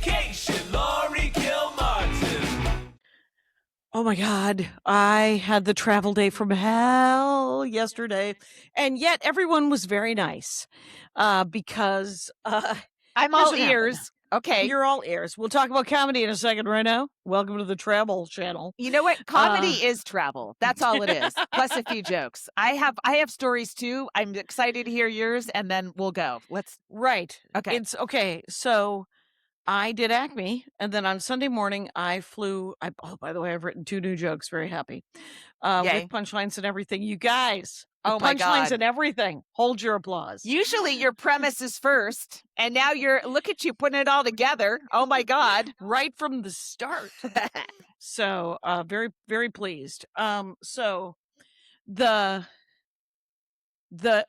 vacation, Laurie Kilmartin. Oh my God. I had the travel day from hell yesterday. And yet everyone was very nice because I'm here's all what happened. ears. Okay. You're all ears. We'll talk about comedy in a second right now. Welcome to the Travel Channel. You know what? Comedy is travel. That's all it is. Plus a few jokes. I have stories too. I'm excited to hear yours, and then we'll go. Right. Okay. It's okay. So I did Acme, and then on Sunday morning I flew. Oh, by the way, I've written 2 new jokes. Very happy. Yay. With punchlines and everything. You guys, Oh my punchlines God. and everything. Hold your applause. Usually your premise is first, and now look at you putting it all together. Oh my God. Right from the start. So very, very pleased. So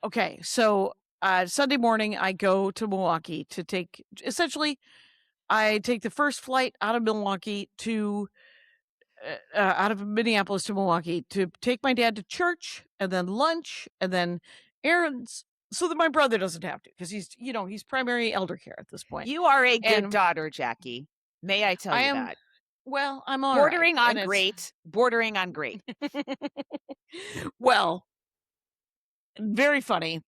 okay, so Sunday morning I go to Milwaukee to I take the first flight out of Milwaukee to out of Minneapolis to Milwaukee to take my dad to church, and then lunch, and then errands, so that my brother doesn't have to, because he's primary elder care at this point. You are a good daughter, Jackie. May I tell you that? Well, I'm all bordering right, on great. Bordering on great. Well, very funny.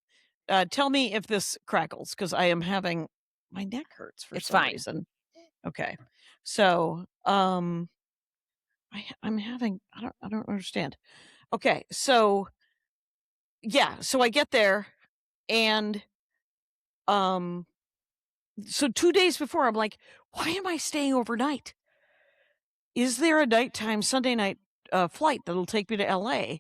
Tell me if this crackles, because I am having my neck hurts for some reason. Okay, so I'm having I don't understand. Okay, so yeah, so I get there, and so 2 days before I'm like, why am I staying overnight? Is there a nighttime Sunday night flight that'll take me to LA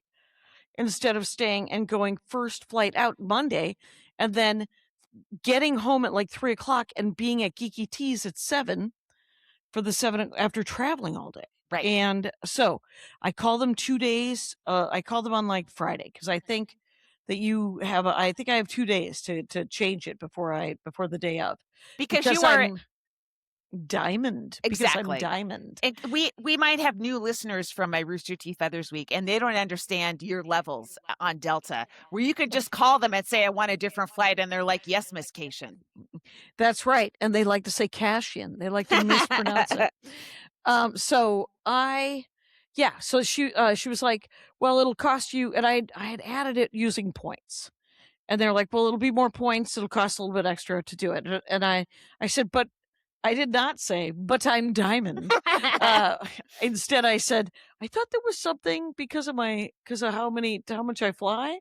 instead of staying and going first flight out Monday and then getting home at like 3:00 and being at Geeky Teas at 7 for the 7 after traveling all day. Right. And so I call them 2 days. I call them on like Friday, because I think that I think I have 2 days to change it before the day of. Because you are I'm diamond. Exactly. Because I'm diamond. And we might have new listeners from my Rooster Teeth Feathers Week, and they don't understand your levels on Delta, where you could just call them and say, I want a different flight, and they're like, yes, Miss Kashian. That's right. And they like to say Kashian. They like to mispronounce it. So she was like, well, it'll cost you, and I had added it using points. And they're like, well, it'll be more points. It'll cost a little bit extra to do it. And I said, but I did not say, but I'm diamond. Instead, I said, I thought there was something because of how much I fly,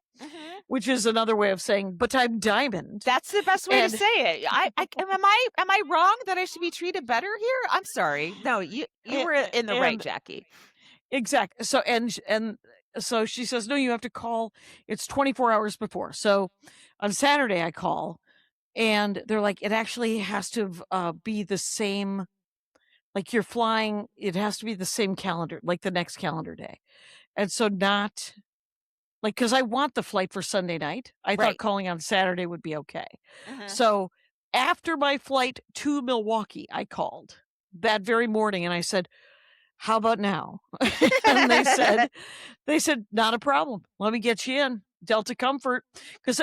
which is another way of saying, but I'm diamond. That's the best way to say it. Am I wrong that I should be treated better here? I'm sorry. No, you were in the right, Jackie. Exactly. So so she says, no, you have to call. It's 24 hours before. So on Saturday I call, and they're like, it actually has to be the same, like you're flying, it has to be the same calendar, like the next calendar day. And so not like, because I want the flight for Sunday night. I thought calling on Saturday would be okay. So after my flight to Milwaukee, I called that very morning and I said, how about now? And they said, not a problem. Let me get you in. Delta Comfort. Because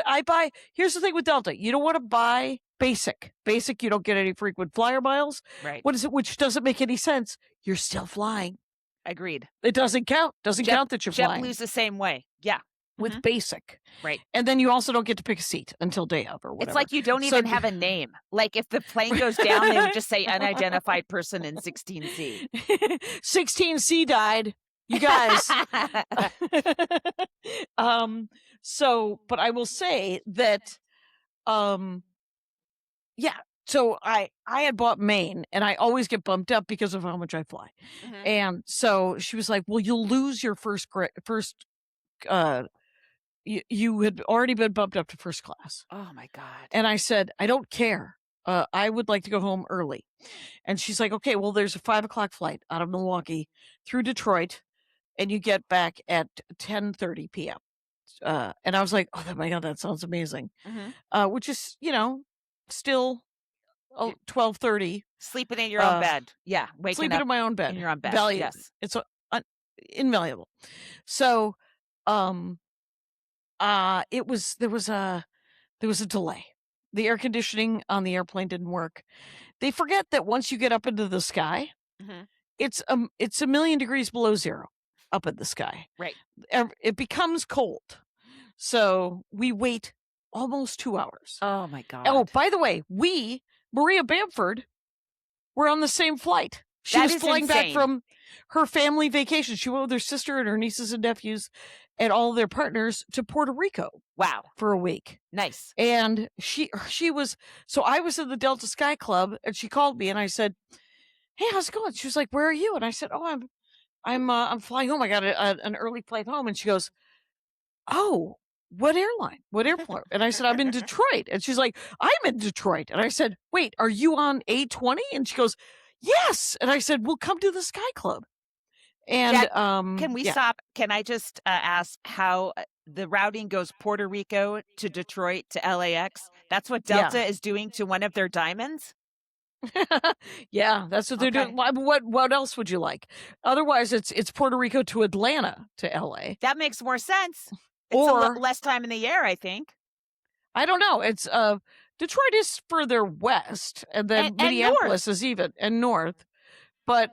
here's the thing with Delta. You don't want to buy basic. Basic, you don't get any frequent flyer miles. Right. What is it? Which doesn't make any sense. You're still flying. Agreed. It doesn't count. Doesn't count that you're flying. JetBlue's the same way. Yeah. With basic. Right. And then you also don't get to pick a seat until day of or whatever. It's like you don't even have a name. Like if the plane goes down, they would just say unidentified person in 16C. 16C died. You guys. But I will say that, so I had bought Maine, and I always get bumped up because of how much I fly. And so she was like, well, you'll lose your you had already been bumped up to first class. Oh my God. And I said, I don't care. I would like to go home early. And she's like, okay, well, there's a 5:00 flight out of Milwaukee through Detroit, and you get back at 10:30 p.m. And I was like, oh my God, that sounds amazing. Which is, still 12:30. Sleeping in your own bed. Yeah. Sleeping in my own bed. In your own bed. Valued. Yes. It's invaluable. So, there was a delay. the air conditioning on the airplane didn't work. They forget that once you get up into the sky, Mhm. it's a million degrees below zero up in the sky. Right. It becomes cold. So we wait almost 2 hours. Oh my God. Oh, by the way, Maria Bamford, were on the same flight. She That was is flying back insane. from her family vacation. She went with her sister and her nieces and nephews and all of their partners to Puerto Rico Wow. for a week. Nice. And she was, so I was in the Delta Sky Club and she called me and I said, "Hey, how's it going?" She was like, "Where are you?" And I said, "Oh, I'm flying home. I got an early flight home." And she goes, "Oh, what airline? What airport?" And I said, "I'm in Detroit." And she's like, "I'm in Detroit." And I said, "Wait, are you on A20?" And she goes, "Yes." And I said, "Well, come to the Sky Club." And Jack, can we yeah. stop? Can I just ask how the routing goes Puerto Rico to Detroit to LAX? That's what Delta Yeah. is doing to one of their diamonds? Yeah, that's what they're Okay. doing. What else would you like? Otherwise, it's Puerto Rico to Atlanta to LA. That makes more sense. It's Or less time in the air, I think. I don't know. It's Detroit is further west, and then And Minneapolis is even and north. But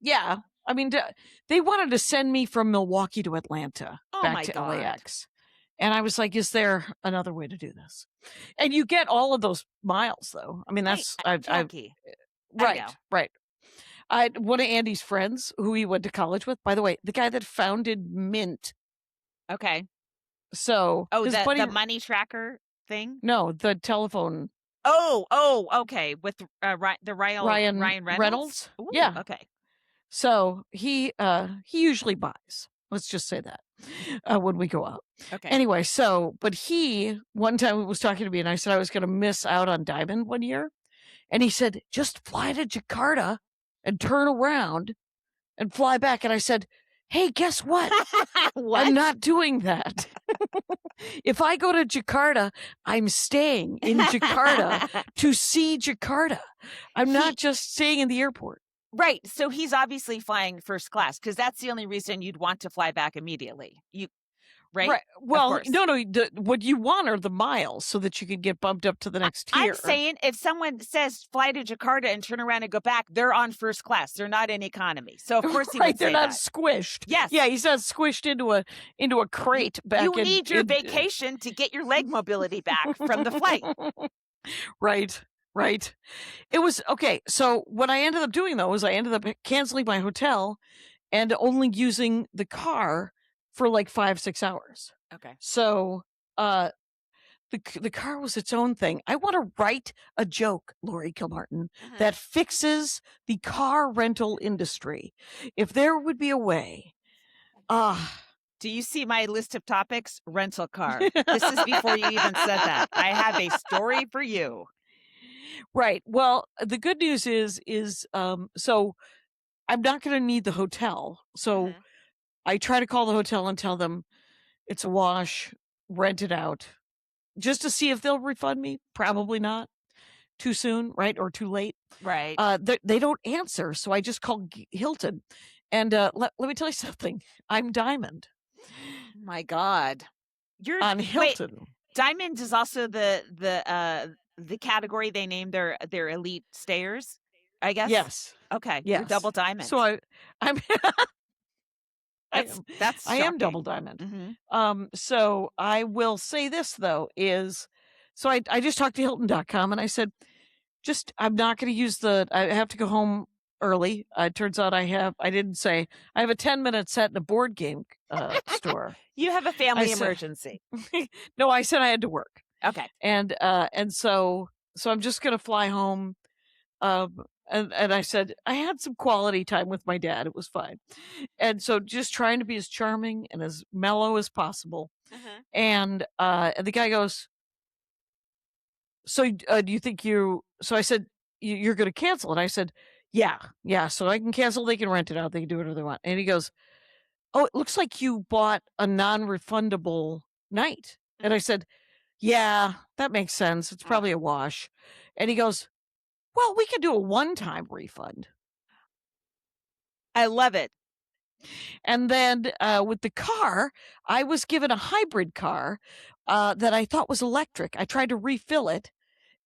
yeah. I mean, they wanted to send me from Milwaukee to Atlanta Oh back my to God. LAX. And I was like, is there another way to do this? And you get all of those miles though. I mean, that's Jackie. right. One of Andy's friends who he went to college with, by the way, the guy that founded Mint. Okay. So Oh, his the buddy, money tracker thing? no, the telephone. Oh, okay. With the Ryan Reynolds? Ooh, yeah. Okay. So he usually buys. Let's just say that when we go out. Okay. Anyway, but he one time was talking to me and I said I was going to miss out on Diamond one year. And he said, "Just fly to Jakarta and turn around and fly back." And I said, "Hey, guess what? What? I'm not doing that. If I go to Jakarta, I'm staying in Jakarta to see Jakarta. I'm not just staying in the airport." Right. So he's obviously flying first class because that's the only reason you'd want to fly back immediately. Right? Well, course. no. What you want are the miles so that you can get bumped up to the next tier. I'm saying if someone says fly to Jakarta and turn around and go back, they're on first class. They're not in economy. So of course he would they're say not that. squished. Yes. Yeah, he's not squished into a crate back. You need your vacation to get your leg mobility back from the flight. Right. It was okay. So what I ended up doing though was I ended up canceling my hotel and only using the car for like 5-6 hours. Okay. So the car was its own thing. I want to write a joke, Laurie Kilmartin, that fixes the car rental industry. If there would be a way. Do you see my list of topics? Rental car. This is before you even said that. I have a story for you. Right. Well, the good news is so I'm not going to need the hotel. So I try to call the hotel and tell them it's a wash, rent it out, just to see if they'll refund me. Probably not. Too soon, right? Or too late. Right. They don't answer. So I just called Hilton. And let me tell you something. I'm Diamond. My God. You're on Hilton. Wait, Diamond is also the category they named their elite stayers, I guess. Yes. Okay. Yes. You're double diamond. So I'm that's I am shocking. double diamond. Mm-hmm. So I will say this though is, so I just talked to Hilton.com and I said, I'm not going to use I have to go home early. It turns out I have a 10-minute set in a board game store. You have a family emergency. No, I said I had to work. Okay. And so I'm just going to fly home. And I said, I had some quality time with my dad. It was fine. And so just trying to be as charming and as mellow as possible. And the guy goes, "So do you think so I said, you're going to cancel it?" I said, yeah. So I can cancel. They can rent it out. They can do whatever they want. And he goes, "Oh, it looks like you bought a non-refundable night." And I said, "Yeah, that makes sense. It's probably a wash." And he goes, "Well, we could do a one-time refund." I love it. And then with the car, I was given a hybrid car that I thought was electric. I tried to refill it,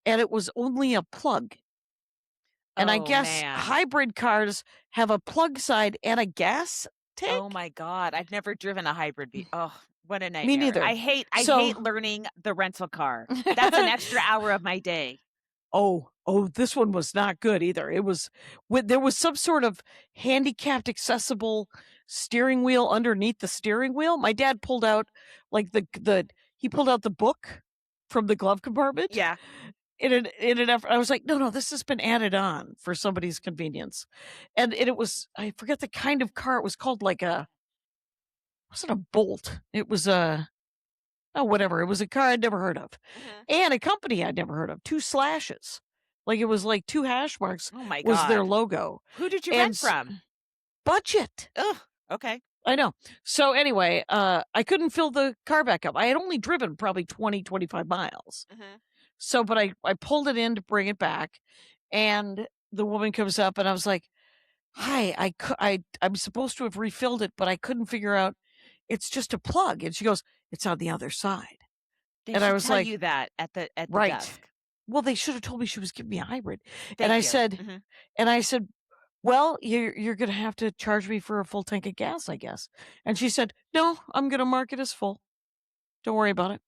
and it was only a plug. And I Oh, guess man. hybrid cars have a plug side and a gas tank. Oh my God. I've never driven a hybrid vehicle. Oh, what a nightmare. Me neither. I hate So- learning the rental car. That's an extra hour of my day. Oh, this one was not good either. It was there was some sort of handicapped accessible steering wheel underneath the steering wheel. My dad pulled out like he pulled out the book from the glove compartment. Yeah. In an effort, I was like, no, this has been added on for somebody's convenience. And it was, I forget the kind of car. It was called like it wasn't a Bolt. It was whatever. It was a car I'd never heard of. And a company I'd never heard of. 2 slashes. Like it was like 2 hash marks Oh my God. was their logo. Who did you rent from? Budget. Ugh. Okay. I know. So anyway, I couldn't fill the car back up. I had only driven probably 20, 25 miles. So, but I pulled it in to bring it back, and the woman comes up, and I was like, "Hi, I'm supposed to have refilled it, but I couldn't figure out. It's just a plug." And she goes, "It's on the other side." They And should I was tell like, you that at the right. desk. Well, they should have told me she was giving me a hybrid. Thank and I you. said, and I said, well, you're gonna have to charge me for a full tank of gas, I guess. And she said, no, I'm gonna mark it as full. Don't worry about it.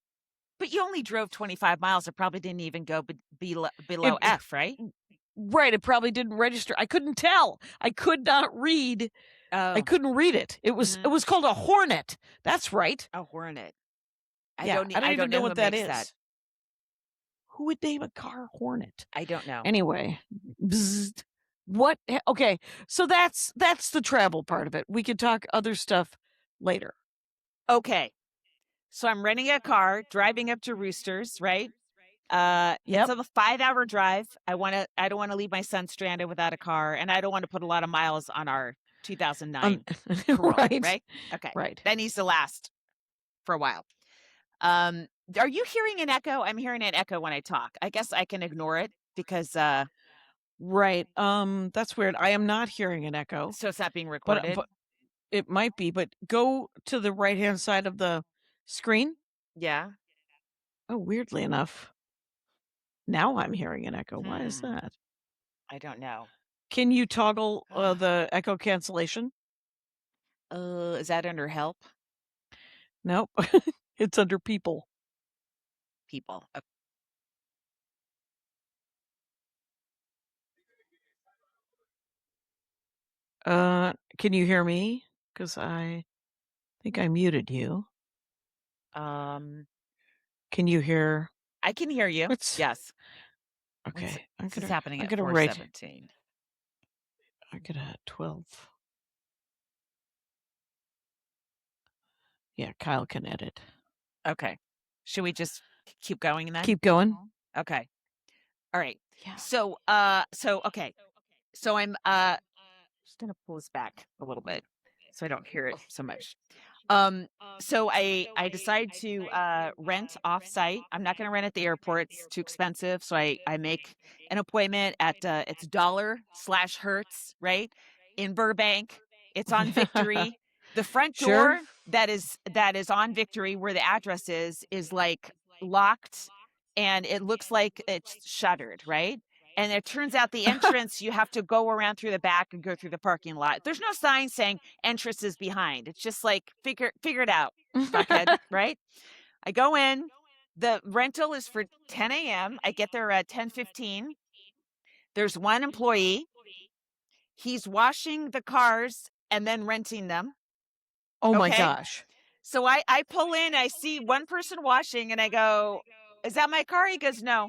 But you only drove 25 miles. It probably didn't even go below F, right? Right. It probably didn't register. I couldn't tell. I could not read. I couldn't read it. It was called a Hornet. That's right. A Hornet. I don't even know what that is. Who would name a car Hornet? I don't know. Anyway, bzzzt. What? Okay, so that's the travel part of it. We could talk other stuff later. Okay. So I'm renting a car, driving up to Roosters, right? Yep. It's a 5-hour drive. I don't want to leave my son stranded without a car, and I don't want to put a lot of miles on our 2009 Corolla, right? Okay. Right. That needs to last for a while. Are you hearing an echo? I'm hearing an echo when I talk. I guess I can ignore it because right. That's weird. I am not hearing an echo. So it's not being recorded. But it might be, but go to the right-hand side of the screen. Yeah. Oh, weirdly enough. Now I'm hearing an echo. Why is that? I don't know. Can you toggle the echo cancellation? Is that under help? Nope. It's under people. People. Okay. Can you hear me? Because I think I muted you. Can you hear? I can hear you. Yes. Okay. This is happening at 4:17. I get a 12. Yeah, Kyle can edit. Okay. Should we just keep going then? Keep going. Okay. All right. Yeah. So okay. So I'm just gonna pull this back a little bit so I don't hear it so much. So I decided to rent off-site. I'm not going to rent at the airport. It's too expensive. So I make an appointment at it's $/Hertz, right? In Burbank. It's on Victory. The front door that is on Victory where the address is like locked and it looks like it's shuttered, right? And it turns out the entrance, you have to go around through the back and go through the parking lot. There's no sign saying entrance is behind. It's just like, figure it out, fuckhead, right? I go in. The rental is for 10 a.m. I get there at 10:15. There's one employee. He's washing the cars and then renting them. Oh, my gosh. So I pull in. I see one person washing, and I go, is that my car? He goes, no.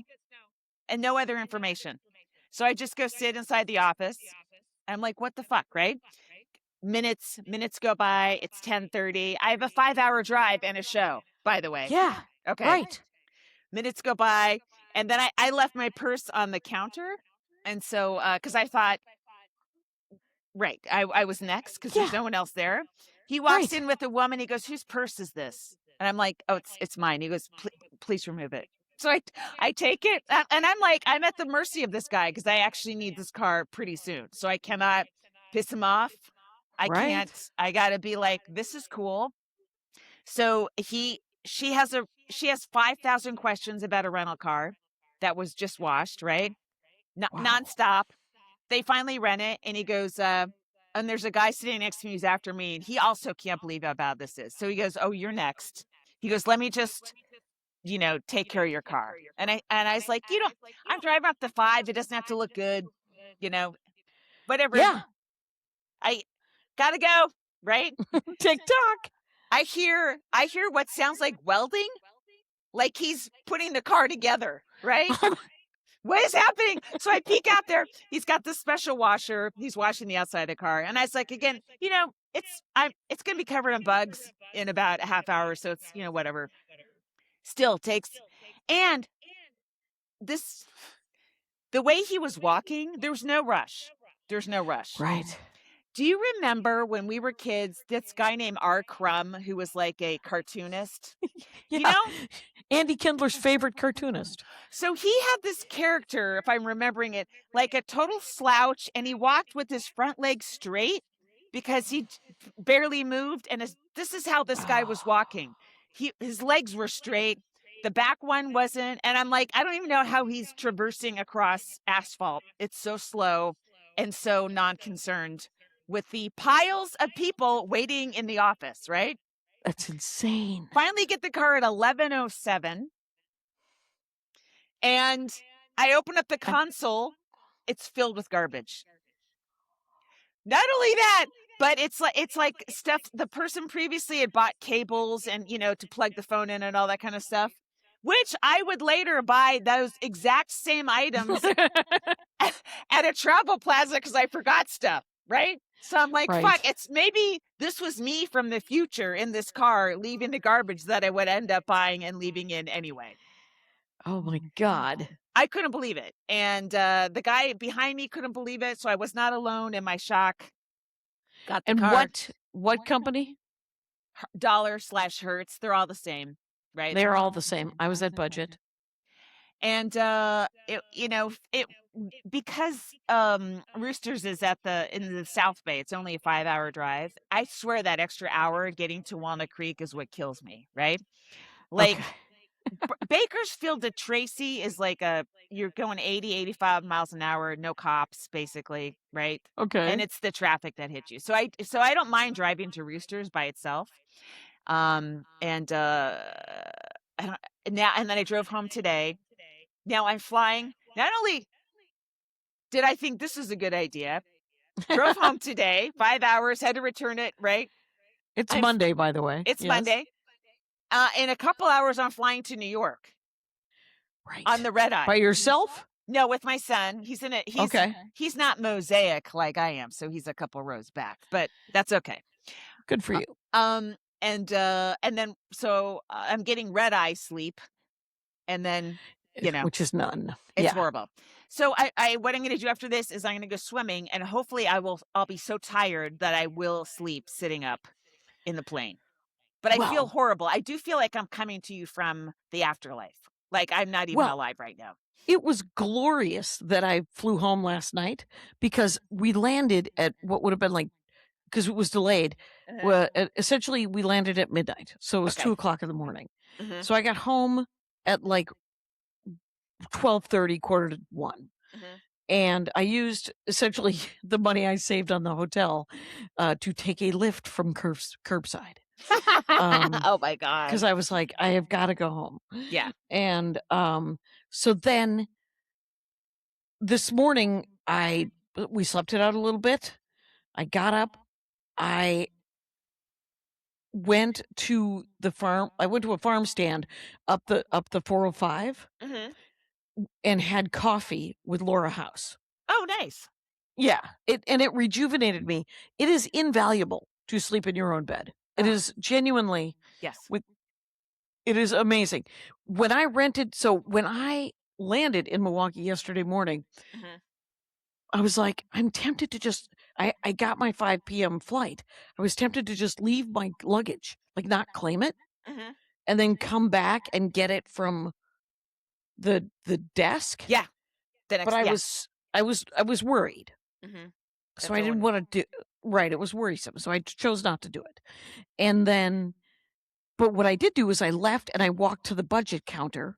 And no other information. So I just go sit inside the office. I'm like, what the fuck, right? Minutes go by. It's 10:30. I have a 5-hour drive and a show, by the way. Yeah. Okay. Right. Minutes go by. And then I left my purse on the counter. And so, because I thought, right, I was next because there's no one else there. He walks in with a woman. He goes, whose purse is this? And I'm like, oh, it's mine. He goes, please remove it. So I take it, and I'm like, I'm at the mercy of this guy because I actually need this car pretty soon. So I cannot piss him off I Right. can't. I got to be like, this is cool. So she has 5,000 questions about a rental car that was just washed, right? Wow. Nonstop. They finally rent it, and he goes, and there's a guy sitting next to me who's after me, and he also can't believe how bad this is. So he goes, "Oh, you're next." He goes, "Let me just, take care of your car." And I was like, I'm driving up the 5. It doesn't have to look good, whatever. Yeah. I gotta go, right? TikTok. I hear what sounds like welding, like he's putting the car together, right? What is happening? So I peek out there. He's got this special washer. He's washing the outside of the car. And I was like, again, it's going to be covered in bugs in about a half hour. So it's, whatever. Still takes. And the way he was walking, there was no rush. There's no rush. Right. Do you remember when we were kids, this guy named R. Crumb, who was like a cartoonist? Yeah. Andy Kindler's favorite cartoonist. So he had this character, if I'm remembering it, like a total slouch, and he walked with his front leg straight because he barely moved. And this is how this guy was walking. His legs were straight. The back one wasn't. And I'm like, I don't even know how he's traversing across asphalt. It's so slow and so non-concerned with the piles of people waiting in the office, right? That's insane. Finally get the car at 11:07. And I open up the console. It's filled with garbage. Not only that, but it's like stuff the person previously had bought cables and, to plug the phone in and all that kind of stuff, which I would later buy those exact same items at a travel plaza because I forgot stuff, right? So I'm like, Right. fuck, it's maybe this was me from the future in this car leaving the garbage that I would end up buying and leaving in anyway. Oh my God. I couldn't believe it. And the guy behind me couldn't believe it. So I was not alone in my shock. Got the And car. what company? Dollar/Hertz. They're all the same, right? They're all the same. I was at budget. And because Roosters is in the South Bay, it's only a 5-hour drive. I swear that extra hour getting to Walnut Creek is what kills me, right? Like Bakersfield to Tracy is like you're going 80, 85 miles an hour, no cops, basically, right? Okay. And it's the traffic that hits you. So I don't mind driving to Roosters by itself. And then I drove home today. Now I'm flying. Not only did I think this is a good idea, drove home today, 5 hours, had to return it, right? It's Monday, by the way. It's Yes. Monday. In a couple hours, I'm flying to New York. Right. On the red eye. By yourself? No, with my son. He's in it. Okay. He's not mosaic like I am, so he's a couple rows back, but that's okay. Good for you. And then so I'm getting red eye sleep, and then which is none. It's horrible. So what I'm going to do after this is I'm going to go swimming, and hopefully I'll be so tired that I will sleep sitting up in the plane. But I feel horrible. I do feel like I'm coming to you from the afterlife. Like I'm not even alive right now. It was glorious that I flew home last night because we landed at what would have been because it was delayed. Essentially, we landed at midnight. So it was 2:00 in the morning. Mm-hmm. So I got home at 12:30, 1:45. Mm-hmm. And I used essentially the money I saved on the hotel to take a lift from curbside. Oh my God. Because I was like, I have got to go home. Yeah. And so then this morning we slept it out a little bit. I got up. I went to the farm. I went to a farm stand up the 405 and had coffee with Laura House. Oh, nice. Yeah. It rejuvenated me. It is invaluable to sleep in your own bed. It is genuinely. Yes. It is amazing. When I landed in Milwaukee yesterday morning, I was like, I'm tempted to just, I got my 5 p.m. flight. I was tempted to just leave my luggage, not claim it, and then come back and get it from the desk. Yeah. The next, but I was worried. So I didn't want to Right, it was worrisome, so I chose not to do it. And then, but what I did do is I left and I walked to the budget counter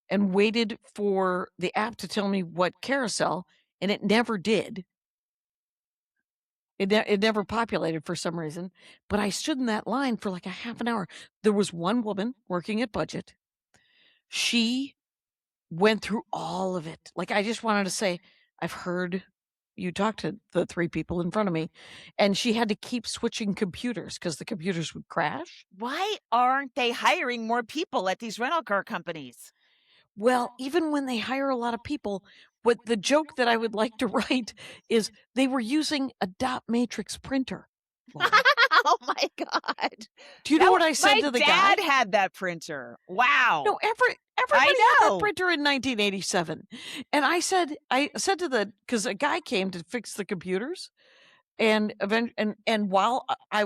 and waited for the app to tell me what carousel, and it never did. It never populated for some reason, but I stood in that line for like a half an hour. There was one woman working at budget. She went through all of it. Like, I just wanted to say, I've heard you talk to the 3 people in front of me, and she had to keep switching computers because the computers would crash. Why aren't they hiring more people at these rental car companies? Well, even when they hire a lot of people, what the joke that I would like to write is they were using a dot matrix printer. Laurie. Oh my God. Do you know what I said to the My guy? dad had that printer. Wow. No, everybody had that know. printer in 1987. And I said to the, because a guy came to fix the computers, and while I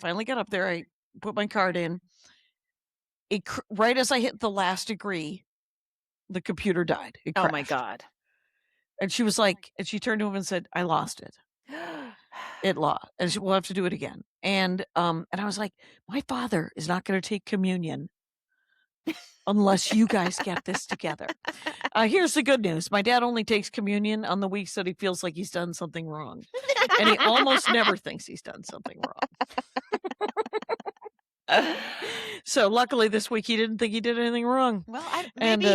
finally got up there, I put my card in. Right as I hit the last degree, the computer died. It crashed. Oh my God. And she was like, and she turned to him and said, "I lost it. It lost, and we'll have to do it again." And I was like, my father is not going to take communion unless you guys get this together. Here's the good news: my dad only takes communion on the weeks that he feels like he's done something wrong, and he almost never thinks he's done something wrong. So luckily this week he didn't think he did anything wrong. Well,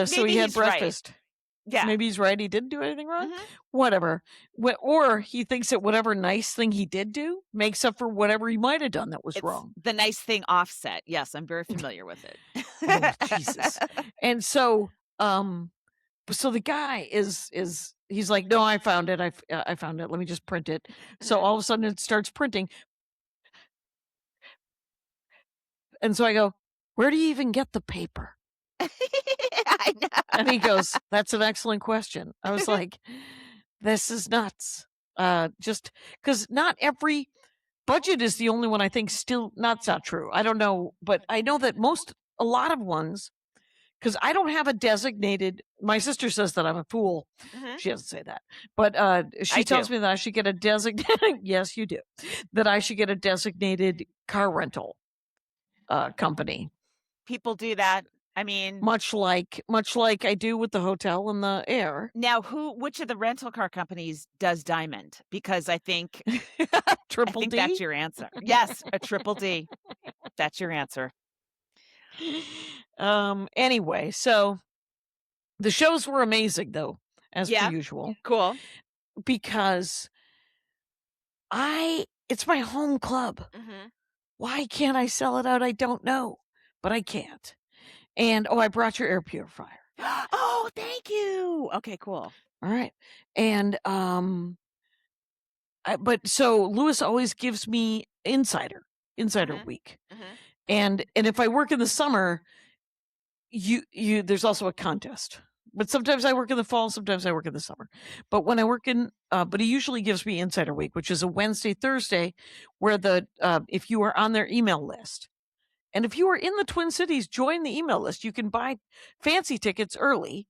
So he had breakfast. Right. Yeah. Maybe he's right. He didn't do anything wrong. Mhm. Whatever. Or he thinks that whatever nice thing he did do makes up for whatever he might have done that was It's wrong. the nice thing offset. Yes, I'm very familiar with it. Oh, Jesus. And so, so the guy he's like, "No, I found it. I found it. Let me just print it." So all of a sudden it starts printing. And so I go, "Where do you even get the paper?" I know. And he goes, "That's an excellent question." I was like, this is nuts. Just because not every budget is the only one I think still, that's not true. I don't know, but I know that a lot of ones, because I don't have a designated, my sister says that I'm a fool. Mhm. She doesn't say that, but she I tells do. me that I should get a designated, yes, you do, that I should get a designated car rental company. People do that. I mean, Much like I do with the hotel and the air. now which of the rental car companies does Diamond? Because I think Triple D. that's your answer. Yes, a triple D. That's your answer. Anyway, so the shows were amazing though, as Yeah. per usual, Cool. because it's my home club. Mm-hmm. Why can't I sell it out? I don't know, but I can't. And I brought your air purifier. Oh, thank you. Okay, cool. All right. And but so Lewis always gives me Insider Mhm. Week. Mhm. And if I work in the summer, there's also a contest. But sometimes I work in the fall, sometimes I work in the summer. But when I work but he usually gives me Insider Week, which is a Wednesday, Thursday, where if you are on their email list, and if you are in the Twin Cities, join the email list. You can buy fancy tickets early,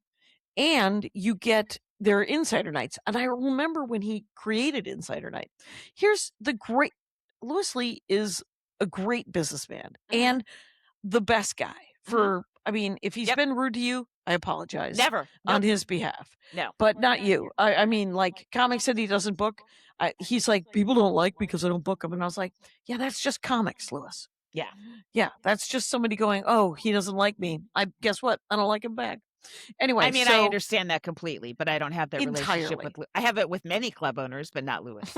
and you get their Insider Nights. And I remember when he created Insider Night. Here's the great, Lewis Lee is a great businessman and the best guy for, I mean, if he's been rude to you, I apologize. Never. On his behalf. No. But not you. I mean, like, comics said he doesn't book. He's like, people don't like me because I don't book them. And I was like, yeah, that's just comics, Lewis. Yeah. Yeah, that's just somebody going, oh, he doesn't like me. Guess what? I don't like him back. Anyway, I mean, I understand that completely, but I don't have that relationship Entirely. with. I have it with many club owners, but not Lewis.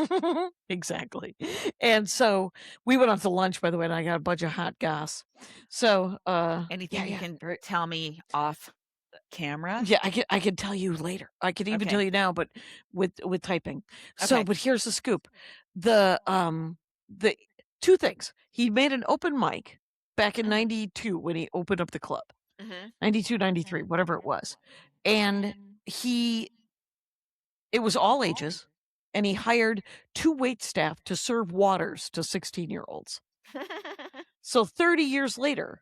Exactly. And so we went out to lunch, by the way, and I got a bunch of hot gas. So Anything you can tell me off camera? Yeah, I can tell you later. I could even Okay. tell you now, but with typing. So, Okay. but here's the scoop. The 2 things. He made an open mic back in 92 when he opened up the club. Mm-hmm. 92, 93, whatever it was. And it was all ages, and he hired 2 wait staff to serve waters to 16-year-olds. So 30 years later,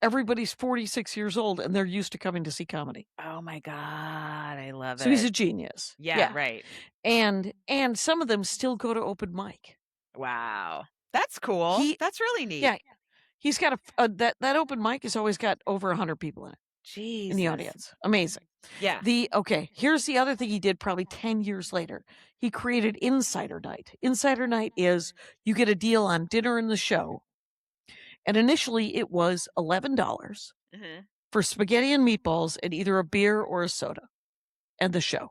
everybody's 46 years old and they're used to coming to see comedy. Oh my God, I love So he's a it. genius. Yeah, right. And some of them still go to open mic. Wow. That's cool. He That's really neat. Yeah, he's got that open mic has always got over 100 people in it in the Jesus. audience. Amazing. Yeah. Here's the other thing he did probably 10 years later. He created Insider Night. Insider Night is you get a deal on dinner and the show. And initially it was $11 Mhm. for spaghetti and meatballs and either a beer or a soda and the show.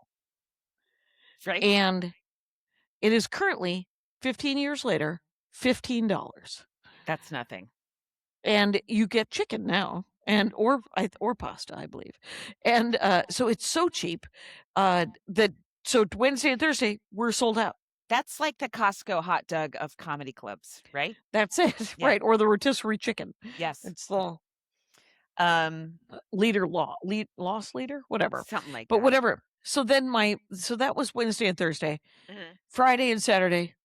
Right. And it is currently 15 years later, $15. That's nothing. And you get chicken now and or pasta, I believe. And so it's so cheap so Wednesday and Thursday we're sold out. That's like the Costco hot dog of comedy clubs, right? That's it. Yeah. Right, or the rotisserie chicken. Yes. It's the loss leader, whatever. Something like But that. whatever. So then that was Wednesday and Thursday. Mhm. Friday and Saturday.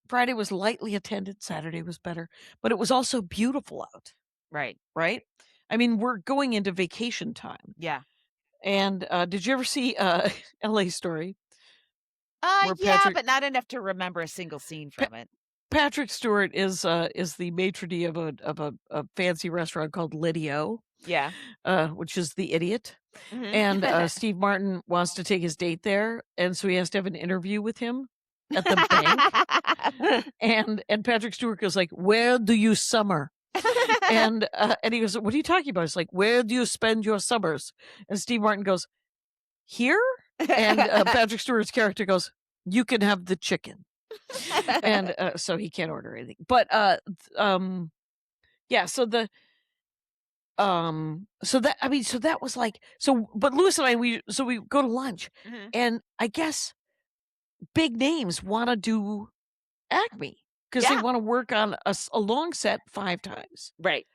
Friday was lightly attended, Saturday was better, but it was also beautiful out, Right. right? I mean, we're going into vacation time. Yeah. And did you ever see LA Story? Where Yeah, but not enough to remember a single scene from it. Patrick Stewart is the maitre d' of a fancy restaurant called Lydio. Yeah. Which is the idiot. Mhm. And Steve Martin wants to take his date there, and so he has to have an interview with him at the bank. And Patrick Stewart goes like, "Where do you summer?" and he goes, "What are you talking about?" It's like, "Where do you spend your summers?" And Steve Martin goes, "Here." And Patrick Stewart's character goes, "You can have the chicken." And so he can't order anything. But yeah, so the so that was like but Lewis and I we go to lunch. Mhm. And I guess big names want to do Acme because they Yeah. want to work on a long set 5 times. Right.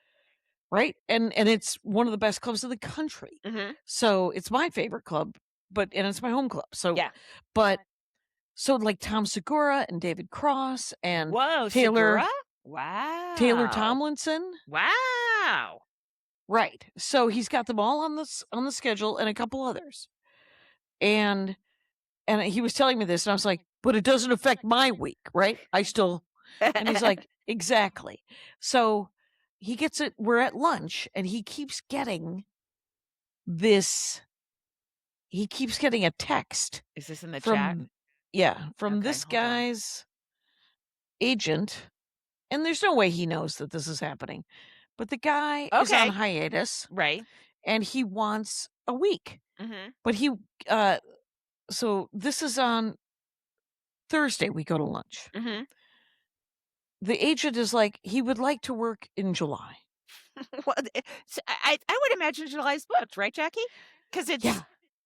Right? And it's one of the best clubs in the country. Mhm. So it's my favorite club, and it's my home club. So Yeah. but so like Tom Segura and David Cross and Whoa, Taylor Segura? Wow. Taylor Tomlinson. Wow. Right. So he's got them all on the schedule and a couple others. And he was telling me this and I was like, "But it doesn't affect my week, right? I still." And he's like, "Exactly." So he gets it we're at lunch and he keeps getting a text Is this in the from chat? from Okay, this hold on. guy's agent. And there's no way he knows that this is happening. But the guy is on Okay. hiatus Right. and he wants a week. Mhm. But he so this is on Thursday we go to lunch. Mhm. The agent is like, he would like to work in July. Well, so I would imagine July's booked, right, Jackie? Because Yeah.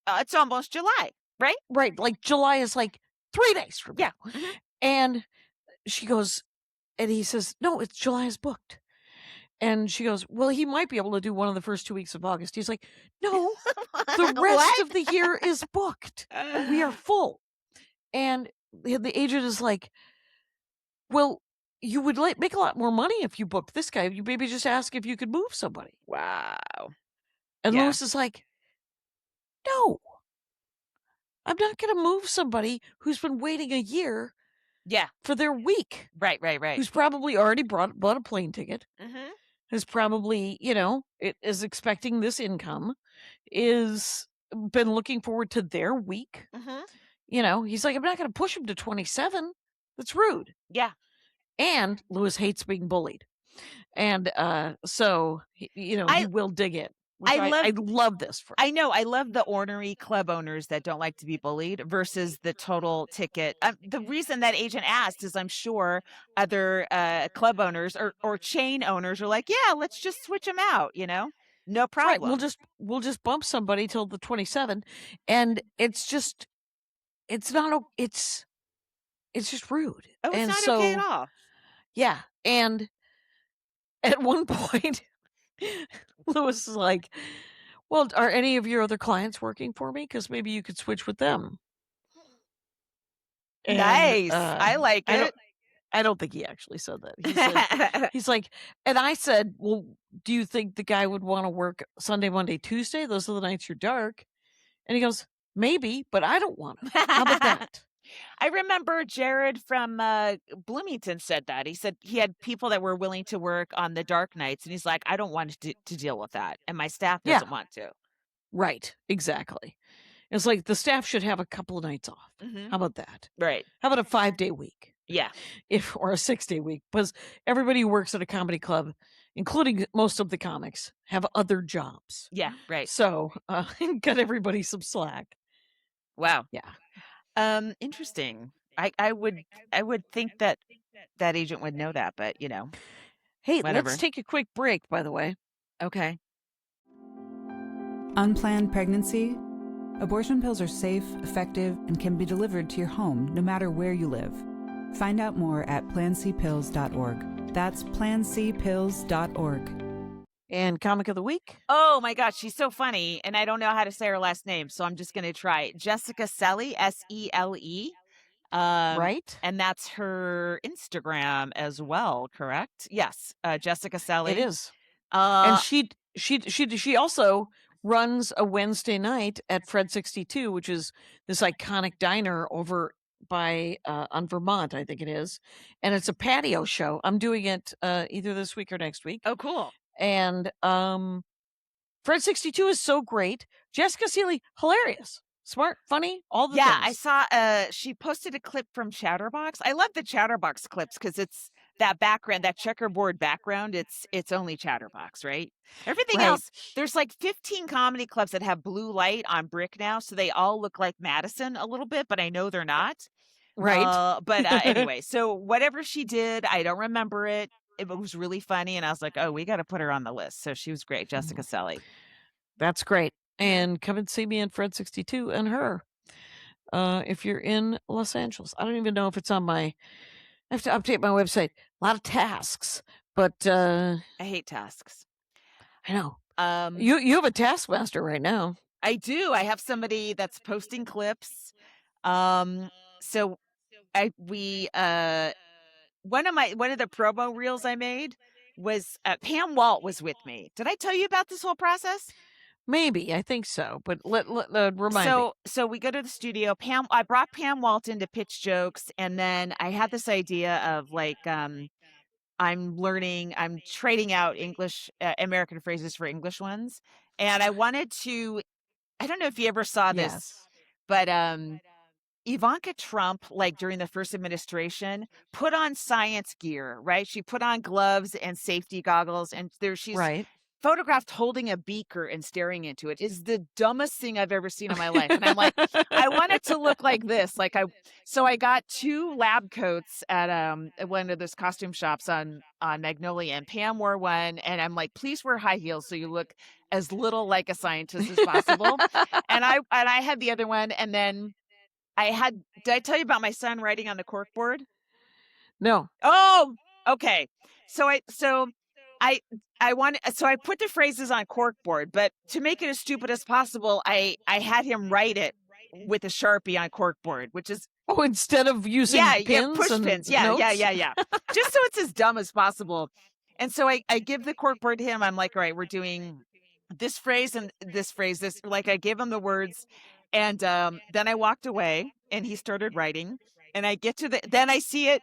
it's almost July, right? Right. Like July is like 3 days from Yeah. now. Mhm. And she goes, and he says, "No, it's July is booked." And she goes, "Well, he might be able to do one of the first 2 weeks of August." He's like, "No, the rest of the year is booked. We are full." And the agent is like, "Well, you would make a lot more money if you booked this guy. You maybe just ask if you could move somebody." Wow. And Yeah. Lewis is like, "No, I'm not going to move somebody who's been waiting a year Yeah. for their week, Right. who's probably already bought a plane ticket, Mhm. who's probably, is expecting this income, is been looking forward to their week." Mhm. He's like, "I'm not going to push him to 27. That's rude." Yeah. And Lewis hates being bullied. And so, he will dig in. Which I love this for. I know. I love the ornery club owners that don't like to be bullied versus the total ticket. The reason that agent asked is I'm sure other club owners or chain owners are like, yeah, let's just switch them out. No problem. Right. We'll just bump somebody till the 27, and it's just it's just rude. Oh, it's And not so, okay at all. Yeah, and at one point, Lewis is like, "Well, are any of your other clients working for me? Because maybe you could switch with them." And, Nice. I like I it. I don't think he actually said that. He said, he's like, and I said, well, do you think the guy would want to work Sunday, Monday, Tuesday? Those are the nights you're dark. And he goes, maybe, but I don't want to. How about that? I remember Jared from Bloomington said that. He said he had people that were willing to work on the dark nights, and he's like, I don't want to deal with that, and my staff doesn't want to. Right, exactly. It's like the staff should have a couple of nights off. Mhm. How about that? Right. How about a 5-day week? Yeah. Or a 6-day week? Because everybody who works at a comedy club, including most of the comics, have other jobs. Yeah, right. So cut everybody some slack. Wow. Yeah. Interesting. I would think that agent would know that, but Hey, whatever. let's take a quick break, by the way. Okay. Unplanned pregnancy? Abortion pills are safe, effective, and can be delivered to your home no matter where you live. Find out more at plancpills.org. That's plancpills.org. And comic of the week? Oh my gosh, she's so funny, and I don't know how to say her last name, so I'm just going to try. Jessica Sele, Sele. Right? And that's her Instagram as well, correct? Yes, Jessica Sele. It is. And she also runs a Wednesday night at Fred 62, which is this iconic diner over by on Vermont, I think it is. And it's a patio show. I'm doing it either this week or next week. Oh, cool. And Fred 62 is so great. Jessica Sele, hilarious. Smart, funny, all the things. I saw she posted a clip from Chatterbox. I love the Chatterbox clips because it's that background, that checkerboard background. It's only Chatterbox, right? Everything Right. else, there's like 15 comedy clubs that have blue light on brick now, so they all look like Madison a little bit, but I know they're not. Right. But anyway, so whatever she did, I don't remember it. It was really funny, and I was like, oh, we got to put her on the list. So she was great, Jessica Sele. That's great. And come and see me in Fred 62 and her if you're in Los Angeles. I don't even know if it's on my... I have to update my website. A lot of tasks, but... I hate tasks. I know. You have a taskmaster right now. I do. I have somebody that's posting clips. So one of the promo reels I made was Pam Walt was with me. Did I tell you about this whole process? Maybe, I think so, but let remind me. So we go to the studio. I brought Pam Walt in to pitch jokes, and then I had this idea of like I'm trading out English American phrases for English ones, and I wanted to. I don't know if you ever saw this, Yes. but Ivanka Trump, like during the first administration, put on science gear, right? She put on gloves and safety goggles, and she's Right. photographed holding a beaker and staring into it. Is the dumbest thing I've ever seen in my life. And I'm like, I want it to look like this. So I got 2 lab coats at one of those costume shops on Magnolia, and Pam wore one, and I'm like, please wear high heels so you look as little like a scientist as possible. and I had the other one, and then did I tell you about my son writing on the corkboard? No. Oh, okay. So I put the phrases on corkboard, but to make it as stupid as possible, I had him write it with a Sharpie on corkboard, which is instead of using pins, push and pins, notes? yeah, just so it's as dumb as possible. And so I give the corkboard to him. I'm like, all right, we're doing this phrase and this phrase. This, like, I gave him the words, and then I walked away, and he started writing. And I get to then I see it.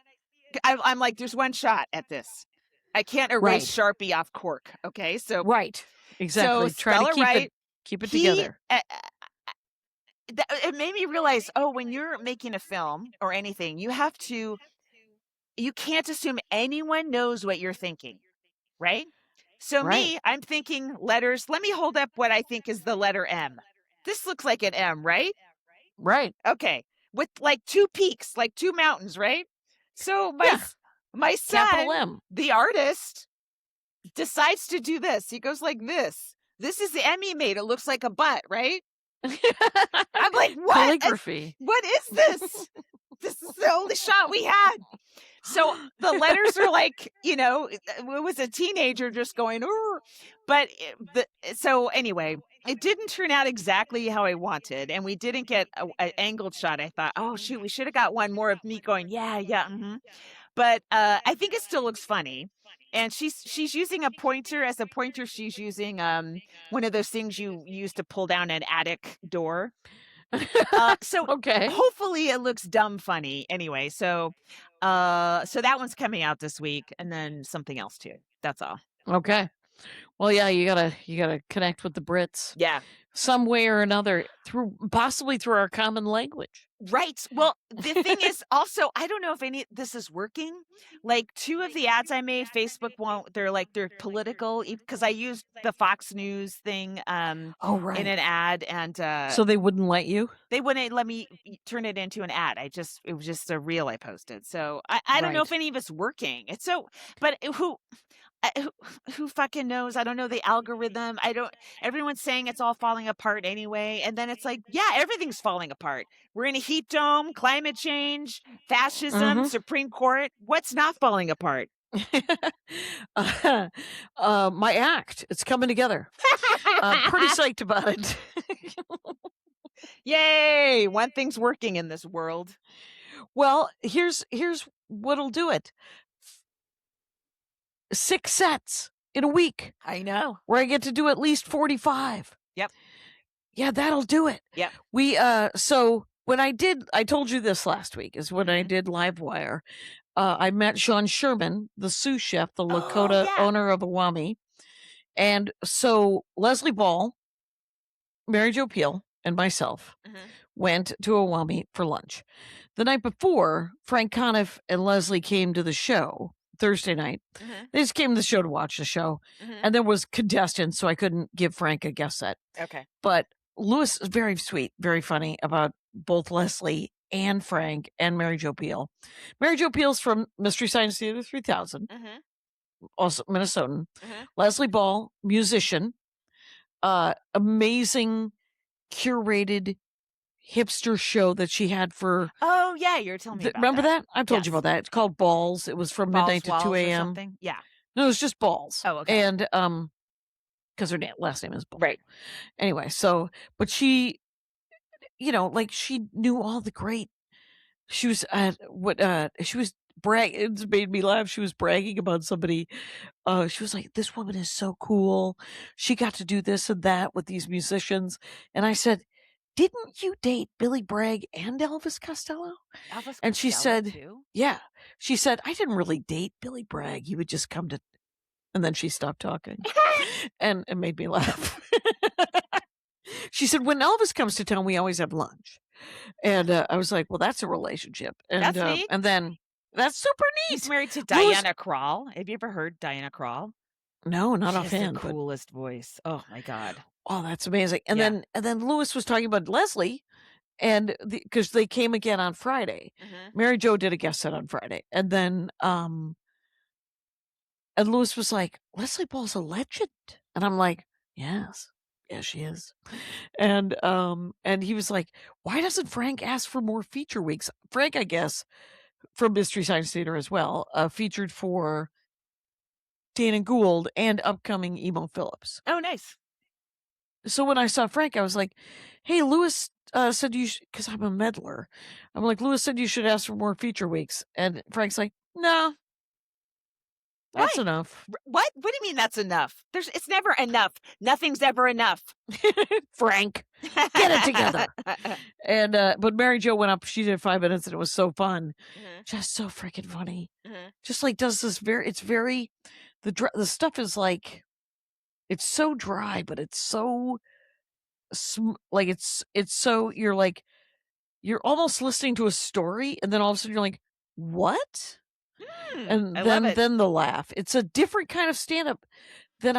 I'm like, there's one shot at this. I can't erase Sharpie off cork. Okay, so right, exactly. So try to keep it together. It made me realize, when you're making a film or anything, you can't assume anyone knows what you're thinking, right? So me, I'm thinking letters. Let me hold up what I think is the letter M. This looks like an M, right? Right. Okay, with like 2 peaks, like 2 mountains, right? So my son, Capital M. the artist, decides to do this. He goes like this. This is the M he made. It looks like a butt, right? I'm like, what? Calligraphy. What is this? This is the only shot we had. So the letters are like, it was a teenager just going, "Ooh." But so anyway, it didn't turn out exactly how I wanted, and we didn't get an angled shot. I thought, oh shoot, we should have got one more of me going, yeah. But I think it still looks funny. And she's using a pointer. As a pointer, she's using one of those things you use to pull down an attic door. So Okay. hopefully it looks dumb funny. Anyway, so that one's coming out this week, and then something else too. That's all. Okay. Well, yeah, you gotta connect with the Brits Yeah. some way or another possibly through our common language. Right. Well, the thing is also, I don't know if any this is working. Like 2 of the ads I made, Facebook won't. They're political because I used the Fox News thing Oh, in right. an ad, and So they wouldn't let you? they wouldn't let me turn it into an ad. It was just a reel I posted. So I don't know Right. if any of it's working. It's so, but who fucking knows? I don't know the algorithm. Everyone's saying it's all falling apart anyway. And then it's like, yeah, everything's falling apart. We're in a heat dome, climate change, fascism, Mhm. Supreme Court. What's not falling apart? My act. It's coming together. I'm pretty psyched about it. Yay! One thing's working in this world. Well, here's what'll do it. 6 sets in a week I know. where I get to do at least 45. Yep. Yeah, that'll do it. Yep. We so when I told you this last week is when I did Livewire. I met Sean Sherman, the sous chef, the Lakota yeah. owner of Awami. And so Leslie Ball, Mary Jo Peel, and myself went to Awami for lunch. The night before, Frank Conniff and Leslie came to the show Thursday night. They just came to the show to watch the show. And there was contestants, so I couldn't give Frank a guest set. Okay. But Lewis is very sweet, very funny about both Leslie and Frank and Mary Jo Peel. Mary Jo Peel's from Mystery Science Theater 3000, also Minnesotan. Leslie Ball, musician, amazing curated hipster show that she had for. Oh yeah, you're telling me. Remember that? I've told you Yes. about that. It's called Balls. It was from Balls, midnight to Walls 2 or a.m. something? Yeah. No, it was just Balls. Oh, okay. And because her last name is Ball. Right. Anyway, so but she, like she knew all the great. She was she was it made me laugh. She was bragging about somebody. She was like, "This woman is so cool. She got to do this and that with these musicians." And I said, "Didn't you date Billy Bragg and Elvis Costello?" And she said, too? "Yeah." She said, "I didn't really date Billy Bragg. He would just come to," and then she stopped talking, and it made me laugh. She said, "When Elvis comes to town, we always have lunch." And I was like, "Well, that's a relationship." And That's neat. and then that's super neat. He's married to Lewis- Diana Krall. Have you ever heard Diana Krall? No, not She has offhand. the But, coolest voice. Oh my god. oh, that's amazing. And Yeah. then Lewis was talking about Leslie, and because they came again on Friday. Mary Jo did a guest set on Friday, and then and Lewis was like, "Leslie Ball's a legend," and I'm like, "Yes, she is." And he was like, "Why doesn't Frank ask for more feature weeks?" Frank, I guess, from Mystery Science Theater as well, featured for Dana Gould and upcoming Emo Phillips. Oh, nice. So when I saw Frank, I was like, "Hey, Lewis said you because I'm a meddler." I'm like, "Lewis said you should ask for more feature weeks," and Frank's like, "No, that's Why? enough." What? What do you mean that's enough? It's never enough. Nothing's ever enough. Frank, get it together. And but Mary Jo went up. She did 5 minutes, and it was so fun, just so freaking funny. Just like does this it's very the stuff is like it's so dry, but it's so like it's so you're almost listening to a story, and then all of a sudden you're like, "What?" And I love it. then the laugh. It's a different kind of stand-up than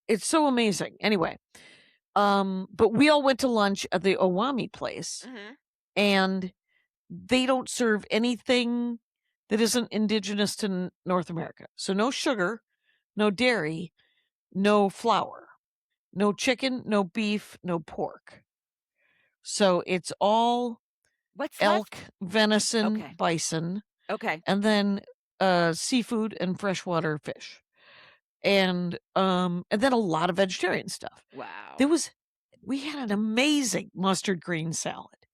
it's so amazing. Anyway, but we all went to lunch at the Awami place, and they don't serve anything that isn't indigenous to North America. So no sugar, no dairy, no flour, no chicken, no beef, no pork. So it's all What's elk, left? venison, Okay. bison, Okay. and then seafood and freshwater fish. And then a lot of vegetarian stuff. Wow. We had an amazing mustard green salad.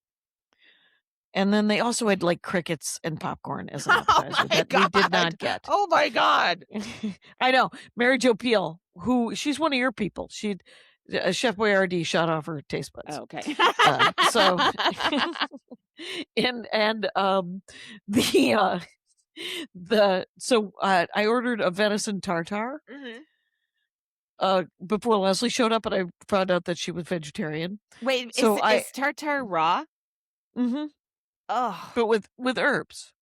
And then they also had like crickets and popcorn as an Oh appetizer my that we did God. not get. Oh my God. I know. Mary Jo Peel, she's one of your people. Chef Boyardee shot off her taste buds. Oh, okay. So I ordered a venison tartare before Leslie showed up, and I found out that she was vegetarian. Wait, So is tartare raw? Mm-hmm. Oh, But with herbs.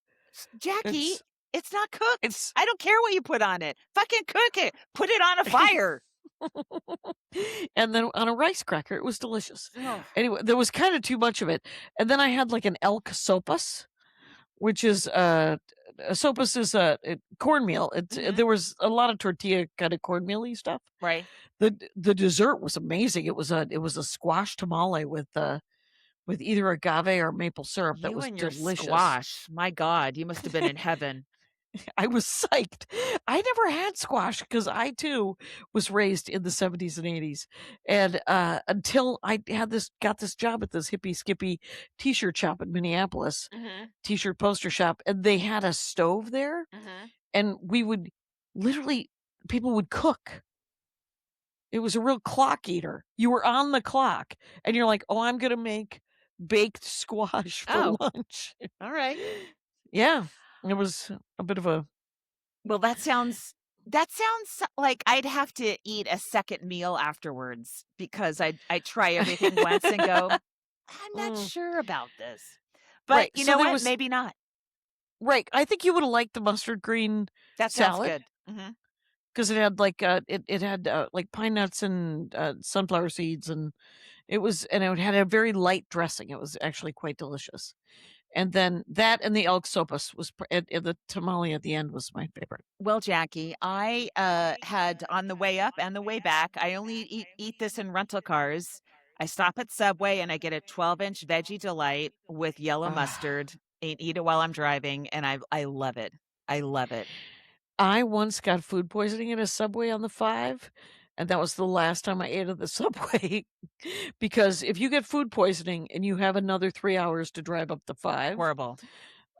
Jackie, it's not cooked. It's I don't care what you put on it. Fucking cook it. Put it on a fire. And then on a rice cracker, it was delicious. Ugh. Anyway, there was kind of too much of it. And then I had like an elk sopas, which is a sopas is cornmeal. There was a lot of tortilla kind of cornmeal-y stuff. Right. The dessert was amazing. It was a squash tamale with either agave or maple syrup. That You was and your delicious. squash. My God, you must have been in heaven. I was psyched. I never had squash because I too was raised in the 70s and 80s, and until I got this job at this hippie skippy t-shirt shop in Minneapolis, t-shirt poster shop, and they had a stove there, and we would literally people would cook. It was a real clock eater. You were on the clock, and you're like, "Oh, I'm gonna make baked squash for lunch." All right. Yeah, it was a bit of a. Well, that sounds like I'd have to eat a second meal afterwards because I try everything once and go, I'm not sure about this. But Right, you so know there what? was- Maybe not. Right, I think you would have liked the mustard green That sounds salad. good. Mm-hmm. Because it had like it had like pine nuts and sunflower seeds, and it had a very light dressing. It was actually quite delicious. And then that and the elk sopas was and the tamale at the end was my favorite. Well, Jackie, I had on the way up and the way back, I only eat this in rental cars. I stop at Subway and I get a 12-inch veggie delight with yellow mustard and eat it while I'm driving, and I love it. I love it. I once got food poisoning at a Subway on the 5, and that was the last time I ate at the Subway. Because if you get food poisoning and you have another 3 hours to drive up the 5, Horrible.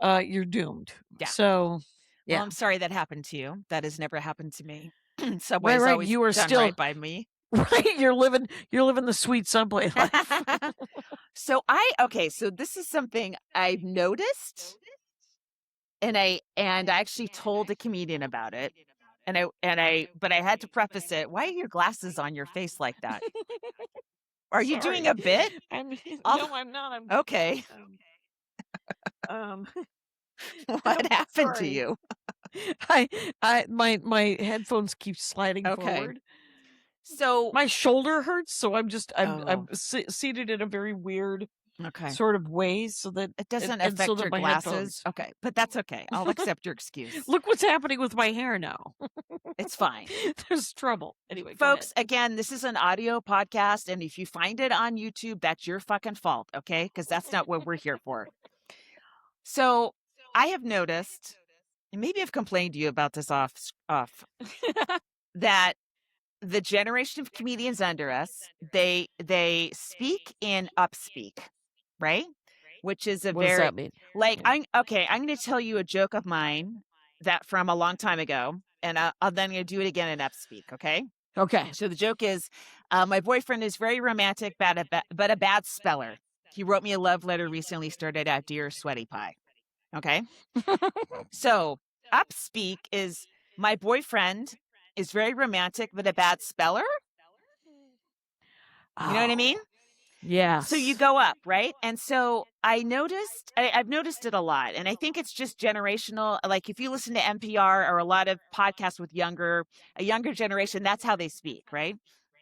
you're doomed. Yeah. So, yeah. Well, I'm sorry that happened to you. That has never happened to me. Subway's right. always You are done still right by me. right. You're living the sweet Subway life. So so this is something I've noticed, and I actually told a comedian about it. But I had to preface it. Why are your glasses on your face like that? Are you doing a bit? No, I'm not. I'm Okay. um What happened to sorry. you? my headphones keep sliding Okay. forward. So My shoulder hurts, so I'm Oh. seated in a very weird okay. sort of way, so that It doesn't and affect so that your my glasses. headphones. Okay, but that's okay. I'll accept your excuse. Look what's happening with my hair now. It's fine. There's trouble. Anyway, go Folks, again, this is an audio podcast, and if you find it on YouTube, that's your fucking fault, okay? Because that's not what we're here for. So I have noticed, and maybe I've complained to you about this off, that the generation of comedians under us, they speak in upspeak, right? Which is What does that mean? like Yeah. I'm going to tell you a joke of mine that from a long time ago, and I'll then going to do it again in upspeak, okay? Okay. So the joke is, my boyfriend is very romantic, but a bad speller. He wrote me a love letter recently, started out, "Dear Sweaty Pie." Okay. So upspeak is, my boyfriend is very romantic, but a bad speller. You know what I mean? Yeah. So you go up, right? And so I've noticed it a lot. And I think it's just generational. Like if you listen to NPR or a lot of podcasts with a younger generation, that's how they speak, right?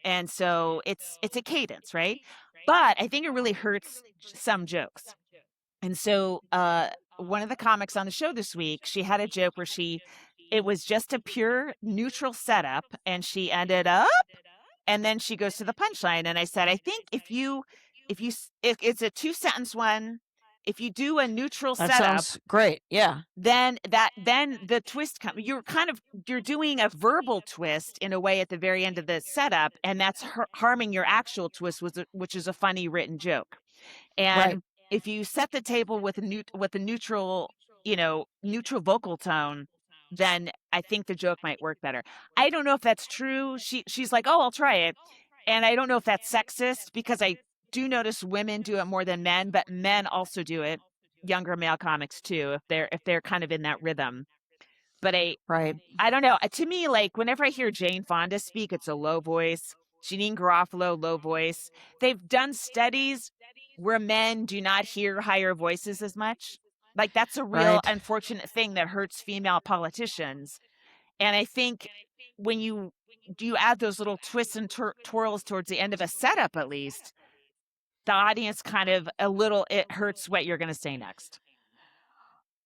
And so it's a cadence, right? But I think it really hurts some jokes. And so one of the comics on the show this week, she had a joke where it was just a pure neutral setup, and she ended up, and then she goes to the punchline. And I said, I think if it's a 2-sentence one, if you do a neutral that setup, sounds great. Yeah. then the twist comes. You're doing a verbal twist in a way at the very end of the setup, and that's harming your actual twist, which is a funny written joke. And Right. if you set the table with a neutral, neutral vocal tone, then I think the joke might work better. I don't know if that's true. She's like, "Oh, I'll try it." And I don't know if that's sexist, because I do notice women do it more than men, but men also do it. Younger male comics too, if they're kind of in that rhythm. But Right. I don't know. To me, like, whenever I hear Jane Fonda speak, it's a low voice. Janine Garofalo, low voice. They've done studies where men do not hear higher voices as much. Like, that's a real Right. unfortunate thing that hurts female politicians. And I think when you add those little twists and twirls towards the end of a setup, at least, the audience kind of it hurts what you're going to say next.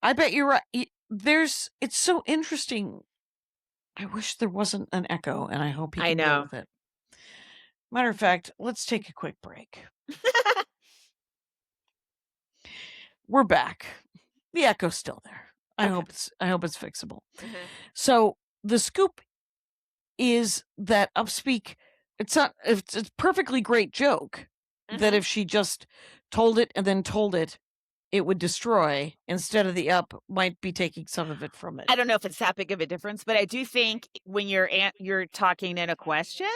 I bet you're right. It's so interesting. I wish there wasn't an echo, and I hope you I can deal know. with it. Matter of fact, let's take a quick break. We're back. The echo's still there. I Okay. hope it's fixable. So the scoop is that Upspeak, it's a perfectly great joke that if she just told it and then told it, it would destroy, instead of the Up might be taking some of it from it. I don't know if it's that big of a difference, but I do think when you're talking in a question,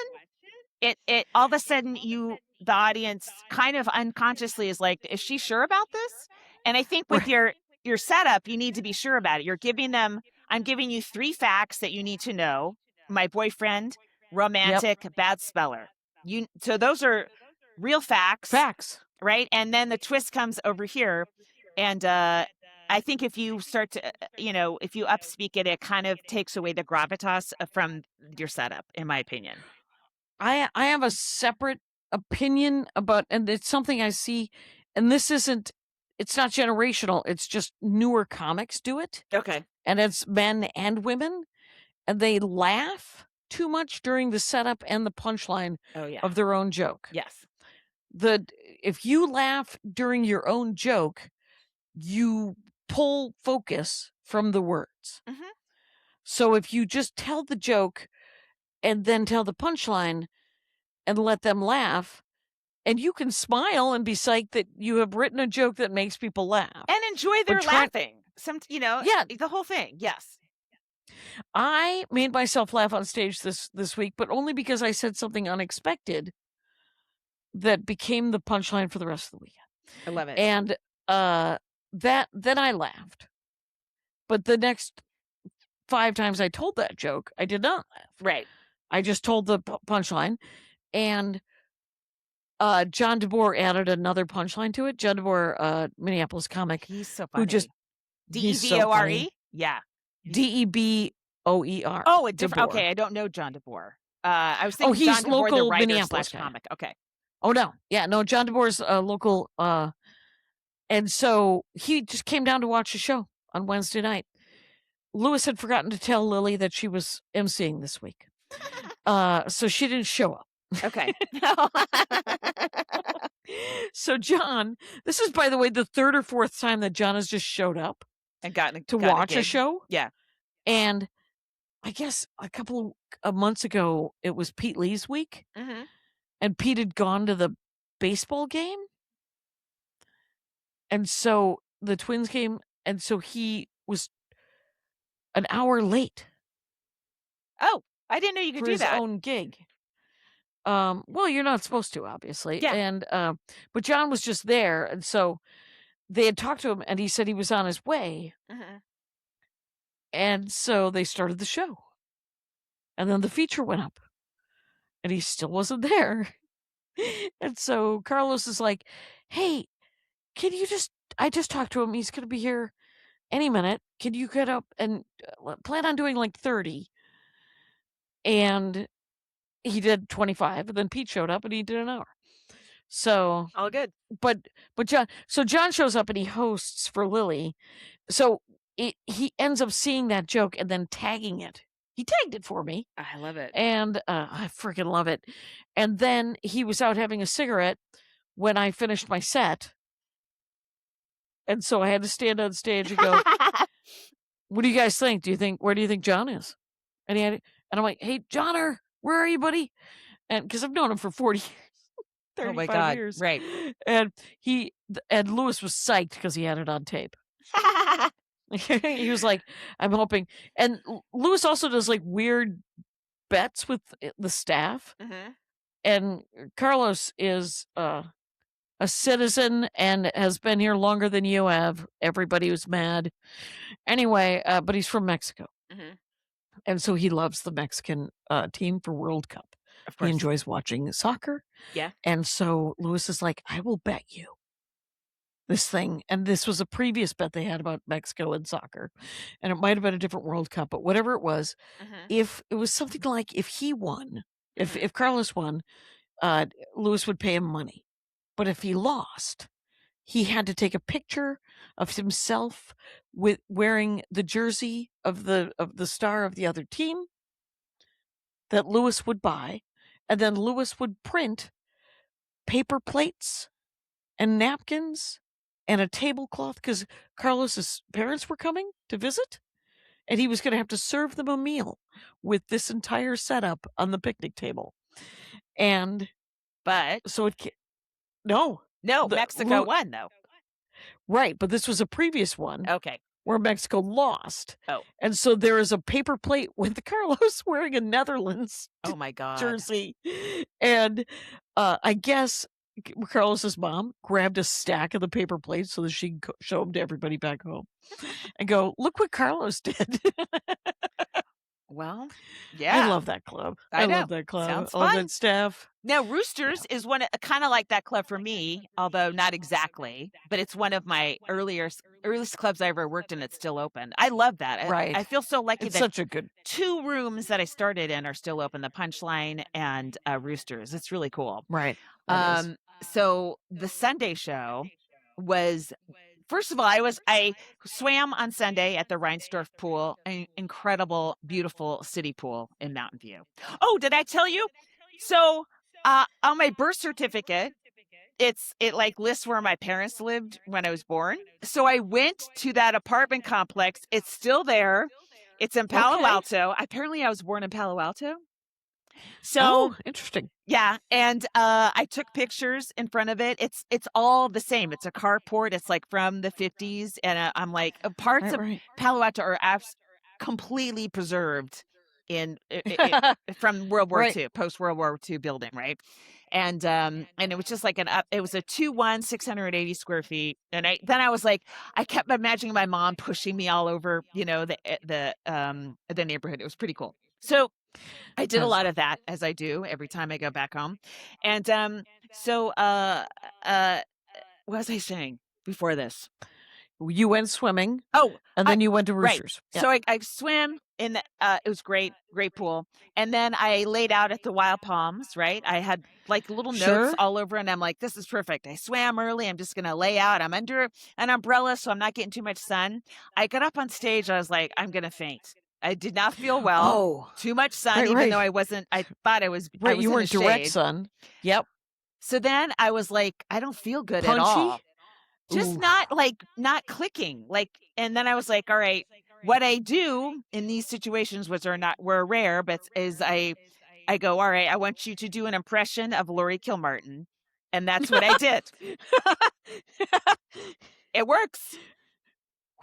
it all of a sudden the audience kind of unconsciously is like, is she sure about this? And I think with your setup, you need to be sure about it. I'm giving you 3 facts that you need to know. My boyfriend, romantic, bad speller. So those are real facts, right? And then the twist comes over here. And I think if you start to, if you upspeak it, it kind of takes away the gravitas from your setup, in my opinion. I have a separate opinion about, and it's something I see, and it's not generational. It's just newer comics do it. Okay. And it's men and women, and they laugh too much during the setup and the punchline of their own joke. Yes. If you laugh during your own joke, you pull focus from the words. So if you just tell the joke and then tell the punchline and let them laugh, and you can smile and be psyched that you have written a joke that makes people laugh and enjoy their laughing. The whole thing. Yes. I made myself laugh on stage this week, but only because I said something unexpected that became the punchline for the rest of the weekend. I love it. And then I laughed. But the next 5 times I told that joke, I did not laugh. Right. I just told the punchline, and John DeBoer added another punchline to it. John DeBoer, Minneapolis comic. He's so funny. Who just DEBORE? Yeah. DEBOER. Oh, a different. Okay, I don't know John DeBoer. I was thinking he's John DeBoer, local the writer Minneapolis / comic. Okay. Oh no, yeah, no. John DeBoer's local, and so he just came down to watch the show on Wednesday night. Lewis had forgotten to tell Lily that she was emceeing this week, so she didn't show up. Okay. So John, this is, by the way, the 3rd or 4th time that John has just showed up and gotten watch a show. Yeah. And I guess a couple of months ago, it was Pete Lee's week. And Pete had gone to the baseball game. And so the Twins game, and so he was an hour late. Oh, I didn't know you could do that. For his own gig. Well, you're not supposed to, obviously. Yeah. And but John was just there, and so they had talked to him, and he said he was on his way. And so they started the show. And then the feature went up. And he still wasn't there. And so Carlos is like, hey, I just talked to him. He's going to be here any minute. Can you get up and plan on doing like 30? And he did 25. And then Pete showed up and he did an hour. So all good. But John shows up and he hosts for Lily. So he ends up seeing that joke and then tagging it. He tagged it for me. I love it. And I freaking love it. And then he was out having a cigarette when I finished my set. And so I had to stand on stage and go, what do you guys think? Where do you think John is? And I'm like, hey, Johnner, where are you, buddy? And because I've known him for 40 years. Oh my 35 God. years. Right. And Lewis was psyched because he had it on tape. He was like, I'm hoping. And Lewis also does like weird bets with the staff. Mhm. And Carlos is a citizen and has been here longer than you have. Everybody was mad. Anyway, but he's from Mexico. Mhm. And so he loves the Mexican team for World Cup. Of He course. enjoys watching soccer. Yeah. And so Lewis is like, I will bet you this thing. And this was a previous bet they had about Mexico and soccer. And it might have been a different World Cup, but whatever it was, Mhm. if it was something like if he won, Mhm. if Carlos won, Lewis would pay him money. But if he lost, he had to take a picture of himself with wearing the jersey of the star of the other team that Lewis would buy, and then Lewis would print paper plates and napkins and a tablecloth because Carlos's parents were coming to visit, and he was going to have to serve them a meal with this entire setup on the picnic table. And But so no, Mexico won though. Right, but this was a previous one. Okay. Where Mexico lost. Oh. And so there is a paper plate with Carlos wearing a Netherlands Oh my God. jersey. And I guess Carlos's mom grabbed a stack of the paper plates so that she could show them to everybody back home and go, look what Carlos did. Well, yeah. I love that club. I know. love that club. Sounds I love fun. that staff. Now, Roosters is kind of like that club for me, although not exactly, but it's one of my earliest clubs I ever worked in. It's still open. I love that. Right. I feel so lucky It's that such a good 2 rooms that I started in are still open, the Punchline and Roosters. It's really cool. right. That is. So the Sunday show was, first of all, I swam on Sunday at the Reinsdorf pool, an incredible, beautiful city pool in Mountain View. Oh, did I tell you? So on my birth certificate, it like lists where my parents lived when I was born. So I went to that apartment complex. It's still there. It's in Palo Okay. Alto. Apparently I was born in Palo Alto. So Oh, interesting. yeah, and I took pictures in front of it. It's all the same. It's a carport. It's like from the 50s, and I'm like, parts of Right. Palo Alto are completely preserved in from World War Right. II, post World War II building, right? And it was just like it was a 2-1, 680 square feet. And I was like, I kept imagining my mom pushing me all over, the neighborhood. It was pretty cool. So I did a lot of that, as I do every time I go back home. And so what was I saying before this? You went swimming. Oh, and then you went to right. Roosters. So I swim in the it was great pool. And then I laid out at the Wild Palms, right? I had like little notes Sure. all over, and I'm like, this is perfect. I swam early. I'm just gonna lay out. I'm under an umbrella, so I'm not getting too much sun. I got up on stage, I was like, I'm gonna faint. I did not feel well. Oh, Too much sun, Right, even right. though I wasn't. I thought I was. I right. was You in weren't the direct shade. sun. Yep. So then I was like, I don't feel good at Punchy? all. Just Ooh. not clicking. And then I was like, all right, what I do in these situations, which were rare, but is I go, all right, I want you to do an impression of Laurie Kilmartin. And that's what I did. It works.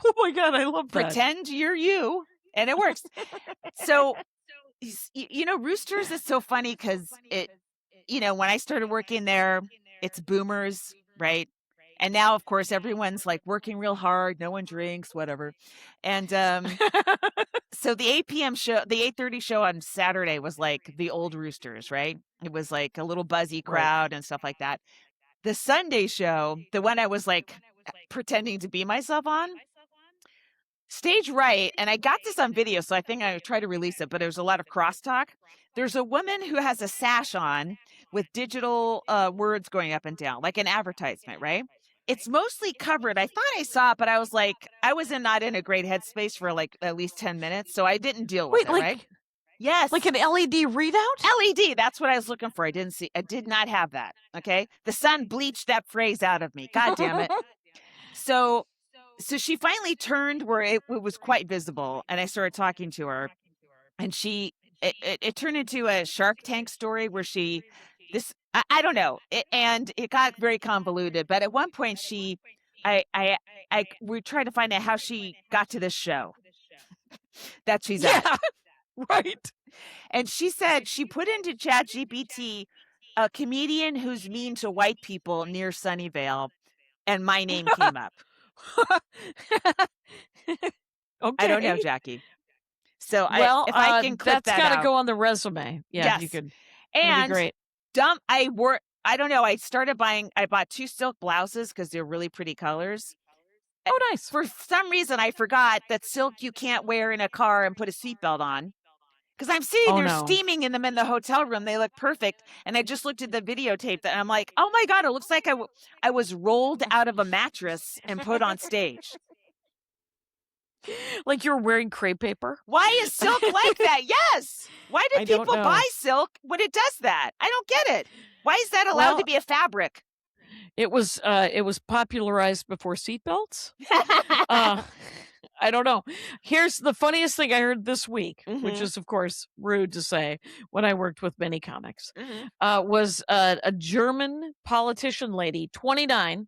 Oh my God, I love that. Pretend you're you, and it works. So, Roosters is so funny because when I started working there, it's boomers, right? And now, of course, everyone's like working real hard. No one drinks, whatever. And so the 8 p.m. show, the 8:30 show on Saturday was like the old Roosters, right? It was like a little buzzy crowd and stuff like that. The Sunday show, the one I was like pretending to be myself on, stage right, and I got this on video, so I think I try to release it, but there's a lot of crosstalk. There's a woman who has a sash on with digital words going up and down, like an advertisement, right? It's mostly covered. I thought I saw it, but I was like, I was not in a great headspace for like at least 10 minutes, so I didn't deal with it, right? Yes. Like an LED readout? LED, that's what I was looking for. I did not have that, okay? The sun bleached that phrase out of me. God damn it. So she finally turned where it was quite visible, and I started talking to her, and it turned into a Shark Tank story where she I don't know. And it got very convoluted. But at one point, we tried to find out how she got to this show that she's at. Yeah, right. And she said she put into ChatGPT a comedian who's mean to white people near Sunnyvale, and my name came up. Okay. I don't know, Jackie. So Well, if I can clip that's that got to out. go on the resume. Yeah, you Yes. could. That'd be And great. I don't know. I bought 2 silk blouses because they're really pretty colors. Oh, nice. For some reason, I forgot that silk you can't wear in a car and put a seatbelt on. Because I'm sitting there steaming in them in the hotel room. They look perfect. And I just looked at the videotape and I'm like, oh my God, it looks like I was rolled out of a mattress and put on stage. Like you're wearing crepe paper? Why is silk like that? Yes. Why do I don't people know. buy silk when it does that? I don't get it. Why is that allowed to be a fabric? It was popularized before seatbelts. I don't know. Here's the funniest thing I heard this week, which is, of course, rude to say when I worked with many comics, was a German politician lady, 29,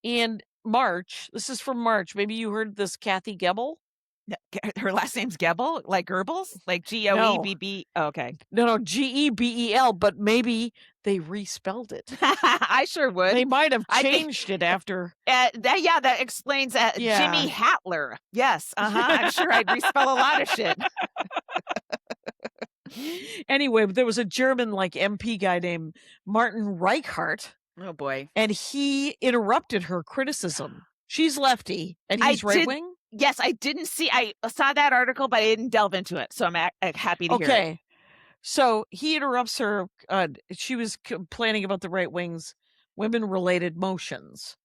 in March. This is from March. Maybe you heard this, Kathy Gebel. Her last name's Gebel, like Goebbels, like Goebb. Oh, okay. No, Gebel, but maybe they respelled it. I sure would. They might have changed it after. That explains Jimmy Hatler. Yes, I'm sure I'd respell a lot of shit. Anyway, there was a German MP guy named Martin Reichart. Oh boy. And he interrupted her criticism. She's lefty and he's right wing. Yes, I saw that article, but I didn't delve into it. So I'm happy to hear it. Okay. So he interrupts her. She was complaining about the right wing's women-related motions.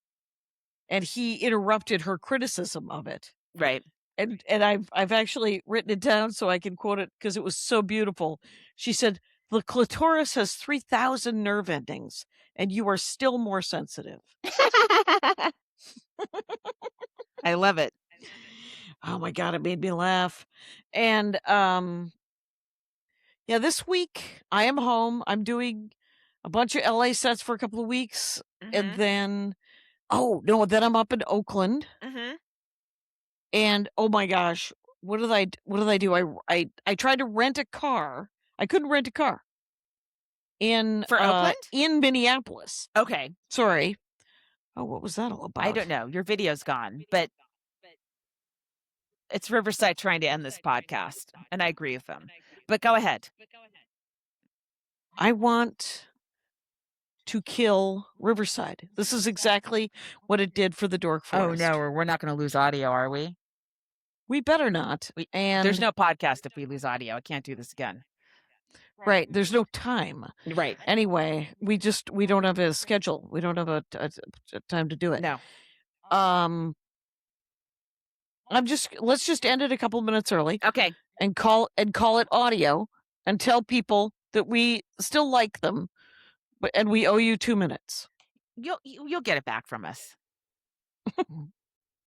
And he interrupted her criticism of it. Right. And I've actually written it down so I can quote it because it was so beautiful. She said, "The clitoris has 3,000 nerve endings, and you are still more sensitive." I love it. Oh my God, it made me laugh. And this week I am home. I'm doing a bunch of LA sets for a couple of weeks. And then then I'm up in Oakland. And oh my gosh, what did I do? I tried to rent a car. I couldn't rent a car. For Oakland? In Minneapolis. Okay. Sorry. Oh, what was that all about? I don't know. Your video's gone, but it's Riverside trying to end this podcast, and I agree with them. But go ahead. I want to kill Riverside. This is exactly what it did for the Dork Forest. Oh, no, we're not going to lose audio, are we? We better not. There's no podcast if we lose audio. I can't do this again. Right. There's no time. Right. Anyway, we don't have a schedule. We don't have a time to do it. No. Let's just end it a couple minutes early. Okay. And call it audio and tell people that we still like them, and we owe you 2 minutes. You'll get it back from us.